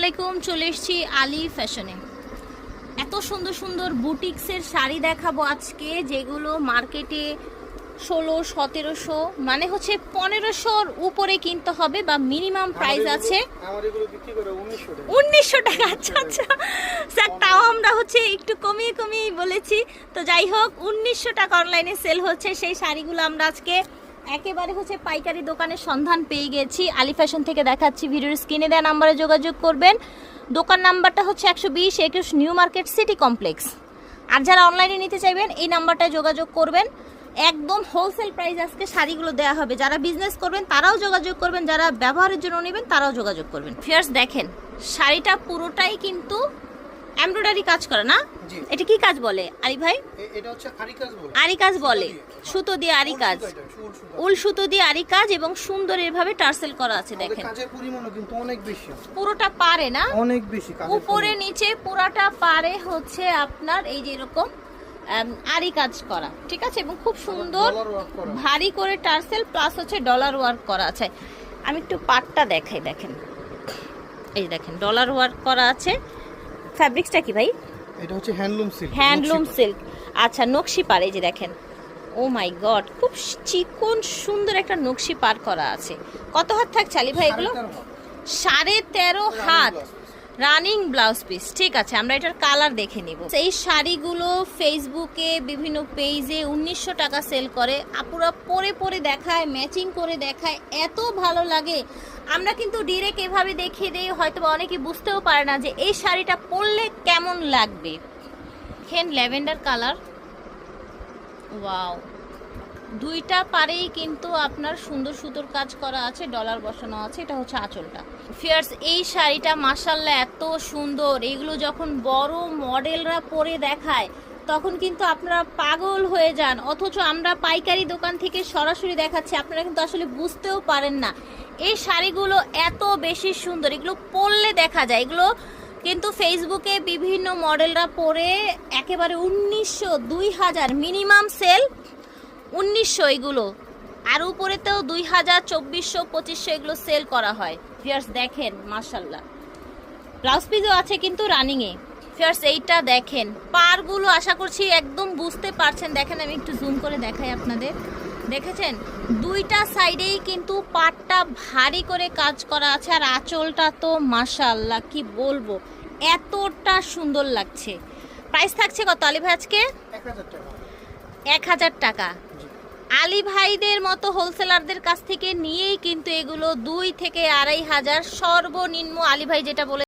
আলাইকুম, চলে এসেছি আলী ফ্যাশনে। এত সুন্দর সুন্দর বুটিক্সের শাড়ি দেখাবো আজকে, যেগুলো মার্কেটে 1600-1700 মানে হচ্ছে 1500-র উপরে কিনতে হবে বা মিনিমাম প্রাইস আছে 1900 টাকা। আচ্ছা আচ্ছা স্যার, তাও আমরা হচ্ছে একটু কমিয়ে কমিয়ে বলেছি। তো যাই হোক, 1900 টাকা অনলাইনে সেল হচ্ছে সেই শাড়িগুলো আমরা আজকে একেবারে হচ্ছে পাইকারি দোকানের সন্ধান পেয়ে গেছি। আলী ফ্যাশন থেকে দেখাচ্ছি, ভিডিওর স্ক্রিনে দেওয়া নাম্বারে যোগাযোগ করবেন। দোকান নাম্বারটা হচ্ছে 120-21 নিউ মার্কেট সিটি কমপ্লেক্স। আর যারা অনলাইনে নিতে চাইবেন এই নাম্বারটায় যোগাযোগ করবেন। একদম হোলসেল প্রাইস আজকে শাড়িগুলো দেওয়া হবে। যারা বিজনেস করবেন তারাও যোগাযোগ করবেন, যারা ব্যবহারের জন্য নেবেন তারাও যোগাযোগ করবেন। ফিয়ার্স দেখেন, শাড়িটা পুরোটাই কিন্তু এমব্রয়ডারি কাজ করা না? এটা কি কাজ বলে আলী ভাই? এটা হচ্ছে আরি কাজ বলে। আরি কাজ বলে, সুতো দিয়ে আরি কাজ, উল সুতো দিয়ে আরি কাজ এবং সুন্দর এভাবে টার্সেল করা আছে। দেখেন কাজের পরিমাণও কিন্তু অনেক বেশি, পুরোটা পারে না, অনেক বেশি কাজ, উপরে নিচে পুরোটা পারে হচ্ছে আপনার এই যে এরকম আরি কাজ করা, ঠিক আছে? এবং খুব সুন্দর ভারী করে টার্সেল প্লাস হচ্ছে ডলার ওয়ার্ক করা আছে। আমি একটু পাটটা দেখাই, দেখেন এই দেখেন ডলার ওয়ার্ক করা আছে। ফ্যাব্রিক্সটা কি ভাই? এটা হচ্ছে হ্যান্ডলুম সিল্ক। হ্যান্ডলুম সিল্ক, আচ্ছা। নকশি পার, এই যে দেখেন, ও মাই গড, খুব চিকন সুন্দর একটা নকশি পার করা আছে। কত হাত থাকছে আলী ভাই এগুলো? 13.5 হাত রানিং ব্লাউজ পিস, ঠিক আছে। আমরা এটার কালার দেখে নিব। এই শাড়িগুলো ফেসবুকে বিভিন্ন পেজে 1900 টাকা সেল করে। আপুরা পরে পরে দেখায়, ম্যাচিং করে দেখায়, এত ভালো লাগে। আমরা কিন্তু ডিরেক্ট এভাবে দেখিয়ে দিই, হয়তো অনেকে বুঝতেও পারে না যে এই শাড়িটা পরলে কেমন লাগবে। দেখেন ল্যাভেন্ডার কালার, ওয়াও। দুইটা পারেই কিন্তু আপনার সুন্দর সুতোর কাজ করা আছে, ডলার বসানো আছে। এটা হচ্ছে আঁচলটা। ফিয়ার্স, এই শাড়িটা মাশাআল্লাহ এত সুন্দর। এগুলো যখন বড় মডেলরা পরে দেখায় তখন কিন্তু আপনারা পাগল হয়ে যান, অথচ আমরা পাইকারি দোকান থেকে সরাসরি দেখাচ্ছি, আপনারা কিন্তু আসলে বুঝতেও পারেন না এই শাড়িগুলো এত বেশি সুন্দর। এগুলো পরলে দেখা যায়, এগুলো কিন্তু ফেসবুকে বিভিন্ন মডেলরা পরে একেবারে 1900, 2000 মিনিমাম সেল 1900 এগুলো, আর উপরেতেও 2000, 2400, 2500 এগুলো সেল করা হয়। ফিয়ার্স দেখেন মাশাআল্লাহ, ব্লাউজ পিসও আছে কিন্তু রানিংয়ে। ফিয়ার্স এইটা দেখেন, পারগুলো আশা করছি একদম বুঝতে পারছেন। দেখেন আমি একটু জুম করে দেখাই আপনাদের, দেখেছেন দুইটা সাইডেই কিন্তু পাটটা ভারী করে কাজ করা আছে। আর আঁচলটা তো মাশাআল্লাহ কি বলবো, এতটা সুন্দর লাগছে। প্রাইস থাকছে কত আলী ভাই আজকে? 1000 টাকা। আলী ভাইদের মতো হোলসেলারদের কাছ থেকে নিয়েই কিন্তু এগুলো 2 থেকে 2500 সর্বনিম্ন। আলী ভাই যেটা বলে